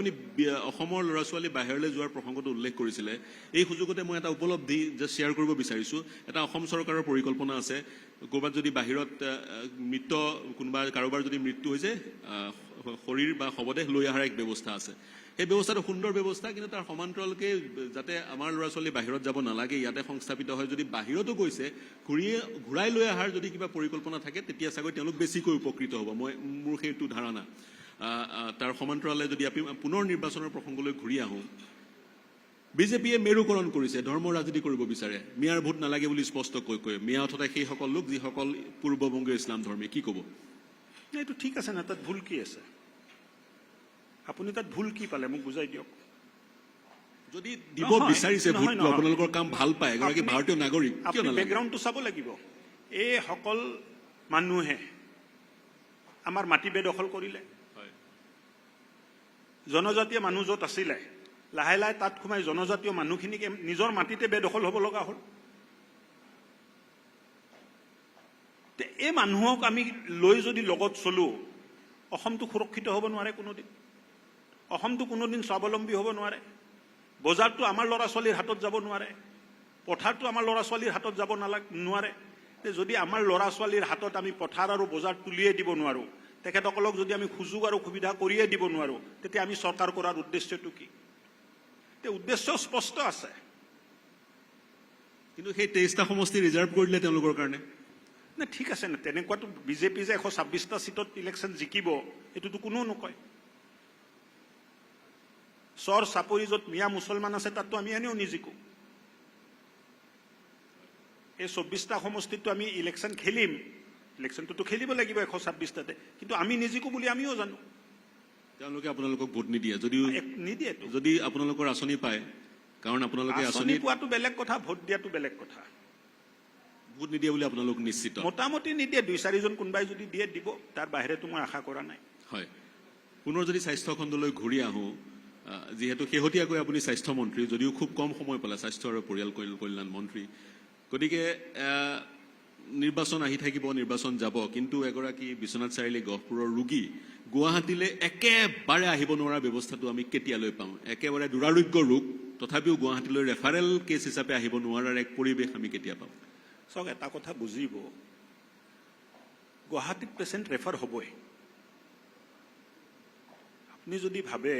আপুনি অসমৰ ল'ৰা ছোৱালী বাহিৰলৈ যোৱাৰ প্ৰসংগটো উল্লেখ কৰিছিলে এই সুযোগতে মই এটা উপলব্ধি জাষ্ট শ্বেয়াৰ কৰিব বিচাৰিছোঁ এটা অসম চৰকাৰৰ পৰিকল্পনা আছে ক'ৰবাত যদি বাহিৰত মৃত কোনোবা কাৰোবাৰ যদি মৃত্যু হৈছে শৰীৰ বা শৱদেহ লৈ অহাৰ এক ব্যৱস্থা আছে এই ব্যৱস্থাটো সুন্দৰ ব্যৱস্থা কিন্তু তাৰ সমান্তৰালকে যাতে আমাৰ ল'ৰা ছোৱালী বাহিৰত যাব নালাগে ইয়াতে সংস্থাপিত হয় যদি বাহিৰতো গৈছে ঘূৰাই লৈ অহাৰ যদি কিবা পৰিকল্পনা থাকে তেতিয়া চাগৈ তেওঁলোক বেছিকৈ উপকৃত হ'ব মোৰ সেইটো ধাৰণা তাৰ সমান্তৰালে যদি আমি পুনৰ নিৰ্বাচনৰ প্ৰসংগলৈ ঘূৰি আহোঁ বিজেপিয়ে মেৰুকৰণ কৰিছে ধৰ্ম ৰাজনীতি কৰিব বিচাৰে মিয়াৰ ভোট নালাগে বুলি স্পষ্টকৈ কয় মিয়া অথবা সেইসকল লোক যিসকল পূৰ্ববংগীয় ইছলাম ধৰ্মী কি ক'ব এইটো ঠিক আছে না তাত ভুল কি আছে আপুনি তাত ভুল কি পালে মোক বুজাই দিয়ক যদি দিব বিচাৰিছে ভোটটো আপোনালোকৰ কাম ভাল পায় এগৰাকী ভাৰতীয় নাগৰিক কিয় নালাগে বেকগ্ৰাউণ্ডটো চাব লাগিব এই সকল মানুহে আমাৰ মাটি বেদখল কৰিলে জনজাতীয় মানুহ য'ত আছিলে লাহে লাহে তাত সোমাই জনজাতীয় মানুহখিনিক নিজৰ মাটিতে বেদখল হ'ব লগা হ'ল এই মানুহক আমি লৈ যদি লগত চলো অসমটো সুৰক্ষিত হ'ব নোৱাৰে কোনোদিন অসমটো কোনোদিন স্বাৱলম্বী হ'ব নোৱাৰে বজাৰটো আমাৰ ল'ৰা ছোৱালীৰ হাতত যাব নোৱাৰে পথাৰটো আমাৰ ল'ৰা ছোৱালীৰ হাতত যাব নোৱাৰে যদি আমাৰ ল'ৰা ছোৱালীৰ হাতত আমি পথাৰ আৰু বজাৰ তুলিয়ে দিব নোৱাৰোঁ তেখেতসকলক যদি আমি সুযোগ আৰু সুবিধা কৰিয়ে দিব নোৱাৰোঁ তেতিয়া আমি চৰকাৰ কৰাৰ উদ্দেশ্যটো কি উদ্দেশ্য স্পষ্ট আছে কিন্তু সেই 23টা সমষ্টি ৰিজাৰ্ভ কৰি দিলে তেওঁলোকৰ কাৰণে না ঠিক আছে না তেনেকুৱাতো বিজেপি যে 126টা সিটত ইলেকশ্যন জিকিব এইটোতো কোনেও নকয় চৰ চাপৰি য'ত মিয়া মুছলমান আছে তাততো আমি এনেও নিজিকো এই 24টা সমষ্টিততো আমি ইলেকশ্যন খেলিম ইলেকশ্যনটোতো খেলিব লাগিব 126টাতে কিন্তু আমি নিজিকো বুলি আমিও জানো তেওঁলোকে আপোনালোকক ভোট নিদিয়ে যদিও নিদিয়ে যদি আপোনালোকৰ আঁচনি পায় কাৰণ আপোনালোকে আঁচনি পোৱাটো বেলেগ কথা ভোট দিয়াটো বেলেগ কথা ভোট নিদিয়ে বুলি আপোনালোক নিশ্চিত মোটামুটি নিদিয়ে 2-4জন কোনোবাই যদি দিয়ে দিব তাৰ বাহিৰেতো মই আশা কৰা নাই হয় পুনৰ যদি স্বাস্থ্য খণ্ডলৈ ঘূৰি আহোঁ যিহেতু শেহতীয়াকৈ আপুনি স্বাস্থ্য মন্ত্ৰী যদিও খুব কম সময় পালে স্বাস্থ্য আৰু পৰিয়াল কল্যাণ মন্ত্ৰী গতিকে নিৰ্বাচন আহি থাকিব নিৰ্বাচন যাব কিন্তু এগৰাকী বিশ্বনাথ চাৰিআলি গহপুৰৰ ৰোগী গুৱাহাটীলৈ একেবাৰে আহিব নোৱাৰা ব্যৱস্থাটো আমি কেতিয়ালৈ পাওঁ একেবাৰে দুৰাৰোগ্য ৰোগ তথাপিও গুৱাহাটীলৈ ৰেফাৰেল কেছ হিচাপে আহিব নোৱাৰাৰ এক পৰিৱেশ আমি কেতিয়া পাওঁ চাওক এটা কথা বুজিব গুৱাহাটীত পেচেণ্ট ৰেফাৰ হ'বই আপুনি যদি ভাবে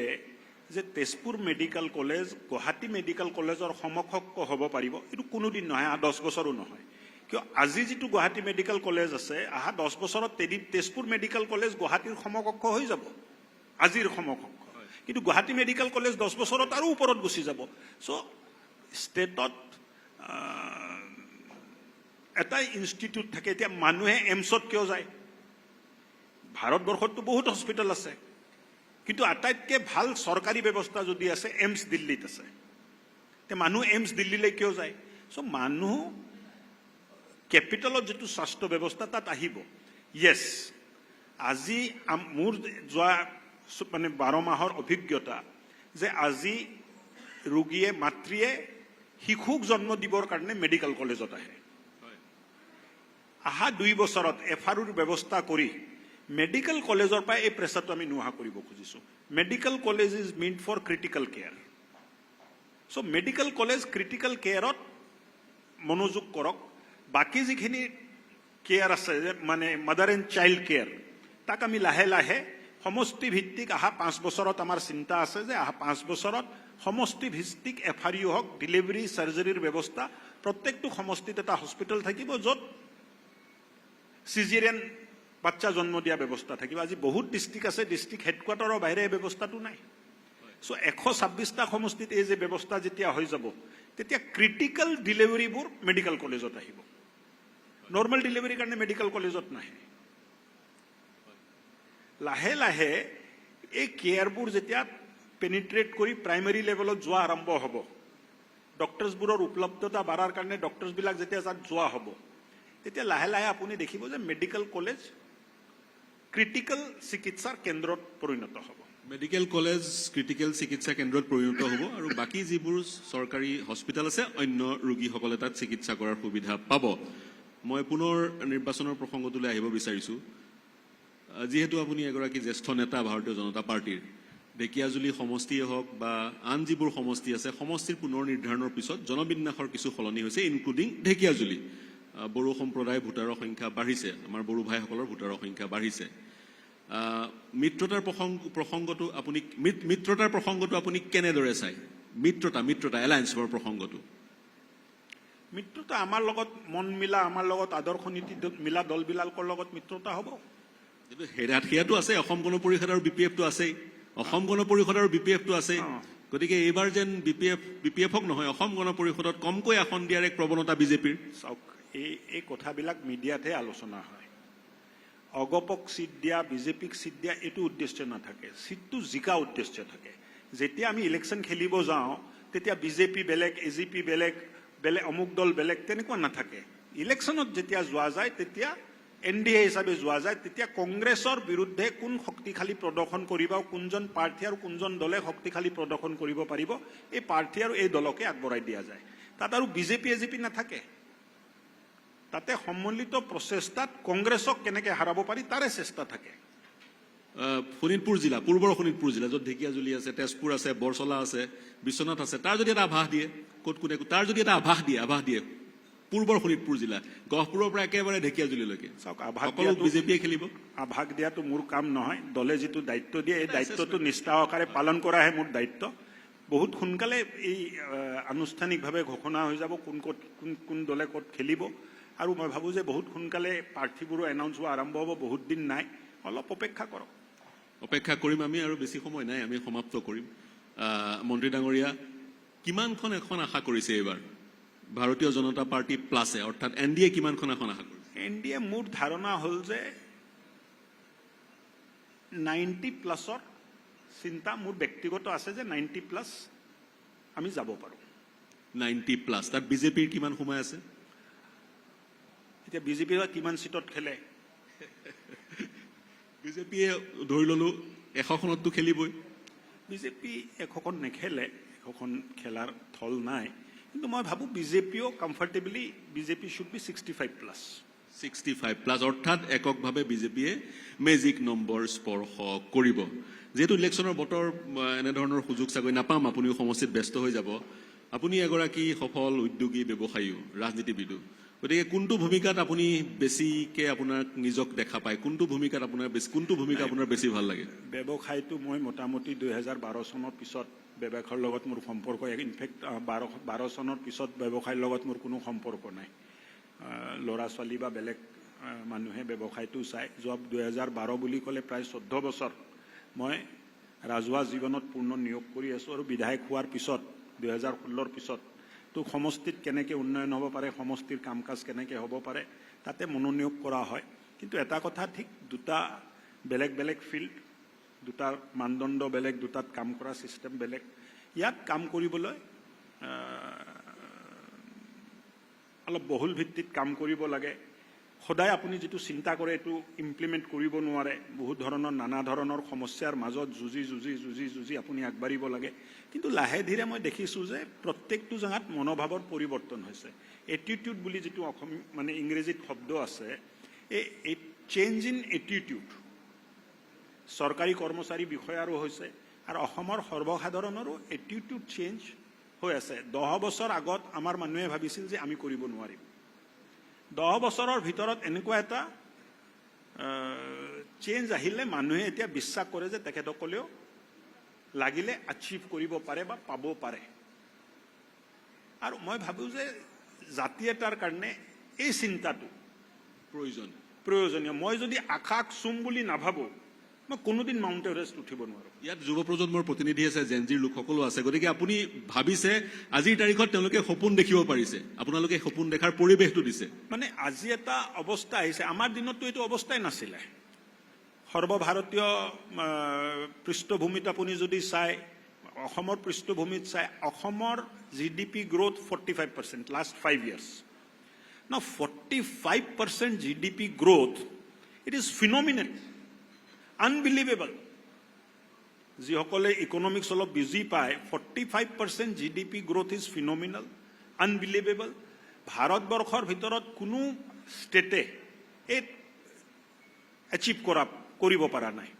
যে Tezpur medical college Guwahati medical কলেজৰ সমকক্ষ হ'ব পাৰিব এইটো কোনোদিন নহয় 10 বছৰো নহয় কিয় আজি যিটো গুৱাহাটী মেডিকেল কলেজ আছে 10 বছৰত তেজপুৰ মেডিকেল কলেজ গুৱাহাটীৰ সমকক্ষ হৈ যাব আজিৰ সমকক্ষ কিন্তু গুৱাহাটী মেডিকেল কলেজ 10 বছৰত আৰু ওপৰত গুচি যাব সো ষ্টেটত এটা ইনষ্টিটিউট থাকে এতিয়া মানুহে এমছত কিয় যায় ভাৰতবৰ্ষততো বহুত হস্পিটেল আছে কিন্তু আটাইতকৈ ভাল চৰকাৰী ব্যৱস্থা যদি আছে এমছ দিল্লীত আছে তে মানুহ এমছ দিল্লীলৈ কিয় যায় সো মানুহ কেপিটেলত যিটো স্বাস্থ্য ব্যৱস্থা তাত আহিব ইয়েছ আজি মোৰ যোৱা মানে 12 মাহৰ অভিজ্ঞতা যে আজি ৰোগীয়ে মাতৃয়ে শিশুক জন্ম দিবৰ কাৰণে মেডিকেল কলেজত আহে 2 বছৰত এফআৰউৰ ব্যৱস্থা কৰি মেডিকেল কলেজৰ পৰা এই প্ৰেছাৰটো আমি নোহোৱা কৰিব খুজিছোঁ medical college is meant for critical care so medical college critical কেয়াৰত মনোযোগ কৰক বাকি যিখিনি কেয়াৰ আছে মানে মাদাৰ এণ্ড চাইল্ড কেয়াৰ তাক আমি লাহে লাহে সমষ্টি ভিত্তিক 5 বছৰত আমাৰ চিন্তা আছে যে 5 বছৰত সমষ্টি ভিত্তিক এফআৰইউ হওক ডেলিভাৰী চাৰ্জাৰীৰ ব্যৱস্থা প্ৰত্যেকটো সমষ্টিত এটা হস্পিটেল থাকিব য'ত সিজেৰিয়ান বাচ্চা জন্ম দিয়া ব্যৱস্থা থাকিব আজি বহুত ডিষ্ট্ৰিক্ট আছে ডিষ্ট্ৰিক্ট হেডকোৱাৰ্টাৰৰ বাহিৰে এই ব্যৱস্থাটো নাই সো 126টা সমষ্টিত এই যে ব্যৱস্থা যেতিয়া হৈ যাব তেতিয়া ক্ৰিটিকেল ডেলিভাৰীবোৰ মেডিকেল কলেজত আহিব নৰ্মেল ডেলিভাৰীৰ কাৰণে মেডিকেল কলেজত নাহে লাহে লাহে এই কেয়াৰবোৰ যেতিয়া পেনিট্ৰেট কৰি প্ৰাইমেৰী লেভেলত যোৱা আৰম্ভ হ'ব ডক্টৰছবোৰৰ উপলব্ধতা বাঢ়াৰ কাৰণে ডক্টৰছবিলাক যেতিয়া তাত যোৱা হ'ব তেতিয়া লাহে লাহে আপুনি দেখিব যে মেডিকেল কলেজ ক্ৰিটিকেল চিকিৎসাৰ কেন্দ্ৰত পৰিণত হ'ব মেডিকেল কলেজ ক্ৰিটিকেল চিকিৎসা কেন্দ্ৰত পৰিণত হ'ব আৰু বাকি যিবোৰ চৰকাৰী হস্পিটেল আছে অন্য ৰোগীসকলে তাত চিকিৎসা কৰাৰ সুবিধা পাব মই পুনৰ নিৰ্বাচনৰ প্ৰসংগটোলৈ আহিব বিচাৰিছোঁ যিহেতু আপুনি এগৰাকী জ্যেষ্ঠ নেতা ভাৰতীয় জনতা পাৰ্টিৰ ঢেকিয়াজুলি সমষ্টিয়ে হওক বা আন যিবোৰ সমষ্টি আছে সমষ্টিৰ পুনৰ নিৰ্ধাৰণৰ পিছত জনবিন্যাসৰ কিছু সলনি হৈছে ইনক্লুডিং ঢেকিয়াজুলি বড়ো সম্প্ৰদায়ৰ ভোটাৰৰ সংখ্যা বাঢ়িছে আমাৰ বড়ো ভাইসকলৰ ভোটাৰৰ সংখ্যা বাঢ়িছে মিত্ৰতাৰ প্ৰসংগটো আপুনি কেনেদৰে চায় মিত্ৰতা এলায়েন্সৰ প্ৰসংগটো মিত্ৰতা আমাৰ লগত মন মিলা আমাৰ লগত আদৰ্শ নীতি মিলা দলবিলাকৰ লগত মিত্ৰতা হ'ব কিন্তু সেয়াটো আছে অসম গণ পৰিষদ আৰু বিপিএফটো আছেই অসম গণ পৰিষদ আৰু বিপিএফটো আছেই গতিকে এইবাৰ যেন বিপিএফক নহয় অসম গণ পৰিষদত কমকৈ আসন দিয়াৰ এক প্ৰৱণতা বিজেপিৰ চাওক এই কথাবিলাক মিডিয়াতহে আলোচনা হয় অগপক চিট দিয়া বিজেপিক চিট দিয়া এইটো উদ্দেশ্য নাথাকে চিটটো জিকা উদ্দেশ্য থাকে যেতিয়া আমি ইলেকশ্যন খেলিব যাওঁ তেতিয়া বিজেপি বেলেগ এজিপি বেলেগ অমুক দল বেলেগ তেনেকুৱা নাথাকে ইলেকশ্যনত যেতিয়া যোৱা যায় তেতিয়া এনডিএ হিচাপে যোৱা যায় তেতিয়া কংগ্ৰেছৰ বিৰুদ্ধে কোন শক্তিশালী প্ৰদৰ্শন কৰিব কোনজন প্ৰাৰ্থী আৰু কোনজন দলে শক্তিশালী প্ৰদৰ্শন কৰিব পাৰিব এই প্ৰাৰ্থী আৰু এই দলকে আগবঢ়াই দিয়া যায় তাত আৰু বিজেপি এজিপি নাথাকে তাতে সম্মিলিত প্ৰচেষ্টাত কংগ্ৰেছক কেনেকৈ হাৰাব পাৰি তাৰে চেষ্টা থাকে শোণিতপুৰ জিলা পূৰ্বৰ শোণিতপুৰ জিলা য'ত ঢেকিয়াজুলি আছে তেজপুৰ আছে বৰচলা আছে বিশ্বনাথ আছে তাৰ যদি এটা আভাস দিয়ে ক'ত কোনে তাৰ যদি এটা আভাস দিয়ে পূৰ্বৰ শোণিতপুৰ জিলা গহপুৰৰ পৰা একেবাৰে ঢেকিয়াজুলিলৈকে চাওক সকলো বিজেপিয়ে খেলিব আভাস দিয়াটো মোৰ কাম নহয় দলে যিটো দায়িত্ব দিয়ে এই দায়িত্বটো নিষ্ঠাসহকাৰে পালন কৰাহে মোৰ দায়িত্ব বহুত সোনকালে এই আনুষ্ঠানিকভাৱে ঘোষণা হৈ যাব কোন দলে ক'ত খেলিব আৰু মই ভাবোঁ যে বহুত সোনকালে প্ৰাৰ্থীবোৰো এনাউন্স হোৱা আৰম্ভ হ'ব বহুত দিন নাই অলপ অপেক্ষা কৰক অপেক্ষা কৰিম আমি আৰু বেছি সময় নাই আমি সমাপ্ত কৰিম মন্ত্ৰী ডাঙৰীয়া কিমানখন এখন আশা কৰিছে এইবাৰ ভাৰতীয় জনতা পাৰ্টি প্লাছে অৰ্থাৎ এনডিএ কিমানখন এখন আশা কৰিছে এনডিএ মোৰ ধাৰণা হ'ল যে 90+ চিন্তা মোৰ ব্যক্তিগত আছে যে 90+ আমি যাব পাৰোঁ 90+ তাত বিজেপিৰ কিমান সময় আছে এতিয়া বিজেপি কিমান চিটত খেলে বিজেপিয়ে ধৰি ললো 100খনততো খেলিবই বিজেপি 100খন নেখেলে 100খন খেলাৰ থল নাই কিন্তু মই ভাবোঁ বিজেপিও কমফৰ্টেবলি বিজেপি শুড বি 65+। অৰ্থাৎ এককভাৱে বিজেপিয়ে মেজিক নম্বৰ স্পৰ্শ কৰিব যেহেতু ইলেকশ্যনৰ বতৰ এনেধৰণৰ সুযোগ চাগৈ নাপাম আপুনিও সমষ্টিত ব্যস্ত হৈ যাব আপুনি এগৰাকী সফল উদ্যোগী ব্যৱসায়ীও ৰাজনীতিবিদো গতিকে কোনটো ভূমিকাত আপুনি বেছিকৈ আপোনাক নিজক দেখা পায় কোনটো ভূমিকা আপোনাৰ বেছি ভাল লাগে ব্যৱসায়টো মই মোটামুটি 2012 চনৰ পিছত ব্যৱসায়ৰ লগত মোৰ সম্পৰ্ক ইনফেক্ট 12 চনৰ পিছত ব্যৱসায়ৰ লগত মোৰ কোনো সম্পৰ্ক নাই ল'ৰা ছোৱালী বা বেলেগ মানুহে ব্যৱসায়টো চায় যোৱা 2012 বুলি ক'লে প্ৰায় 14 বছৰ মই ৰাজহুৱা জীৱনত পূৰ্ণ নিয়োগ কৰি আছোঁ আৰু বিধায়ক হোৱাৰ পিছত 2016ৰ পিছত তো সমষ্টিত কেনেকৈ উন্নয়ন হ'ব পাৰে সমষ্টিৰ কাম কাজ কেনেকৈ হ'ব পাৰে তাতে মনোনিয়োগ কৰা হয় কিন্তু এটা কথা ঠিক দুটা বেলেগ ফিল্ড দুটাৰ মানদণ্ড বেলেগ দুটাত কাম কৰা ছিষ্টেম বেলেগ ইয়াত কাম কৰিবলৈ অলপ বহুল ভিত্তিত কাম কৰিব লাগে সদায় আপুনি যিটো চিন্তা কৰে এইটো ইমপ্লিমেণ্ট কৰিব নোৱাৰে বহুত ধৰণৰ নানা ধৰণৰ সমস্যাৰ মাজত যুঁজি আপুনি আগবাঢ়িব লাগে কিন্তু লাহে ধীৰে মই দেখিছোঁ যে প্ৰত্যেকটো জেগাত মনোভাৱৰ পৰিৱৰ্তন হৈছে এটিটিউড বুলি যিটো অসম মানে ইংৰাজীত শব্দ আছে এই চেঞ্জ ইন এটিটিউড চৰকাৰী কৰ্মচাৰী বিষয়াৰো হৈছে আৰু অসমৰ সৰ্বসাধাৰণৰো এটিটিউড চেঞ্জ হৈ আছে 10 বছৰ আগত আমাৰ মানুহে ভাবিছিল যে আমি কৰিব নোৱাৰিম 10 বছৰৰ ভিতৰত এনেকুৱা এটা চেঞ্জ আহিলে মানুহে এতিয়া বিশ্বাস কৰে যে তেখেতসকলেও লাগিলে আচিভ কৰিব পাৰে বা পাব পাৰে আৰু মই ভাবোঁ যে জাতি এটাৰ কাৰণে এই চিন্তাটো প্ৰয়োজনীয় মই যদি আকাশ চুম বুলি নাভাবোঁ মই কোনোদিন মাউণ্ট এভাৰেষ্ট উঠিব নোৱাৰোঁ ইয়াত যুৱ প্ৰজন্মৰ প্ৰতিনিধি আছে জেনজিৰ লোকসকলো আছে গতিকে আপুনি ভাবিছে আজিৰ তাৰিখত তেওঁলোকে সপোন দেখিব পাৰিছে আপোনালোকে সপোন দেখাৰ পৰিৱেশটো দিছে মানে আজি এটা অৱস্থা আহিছে আমাৰ দিনততো এইটো অৱস্থাই নাছিলে সৰ্বভাৰতীয় পৃষ্ঠভূমিত আপুনি যদি চাই অসমৰ পৃষ্ঠভূমিত চাই অসমৰ GDP growth 45% last 5 years now 45% GDP growth it is phenomenal unbelievable যিসকলে ইকনমিক্স অলপ বুজি পায় 45% GDP growth is phenomenal unbelievable ভাৰতবৰ্ষৰ ভিতৰত কোনো ষ্টেটে এই এচিভ কৰিব পৰা নাই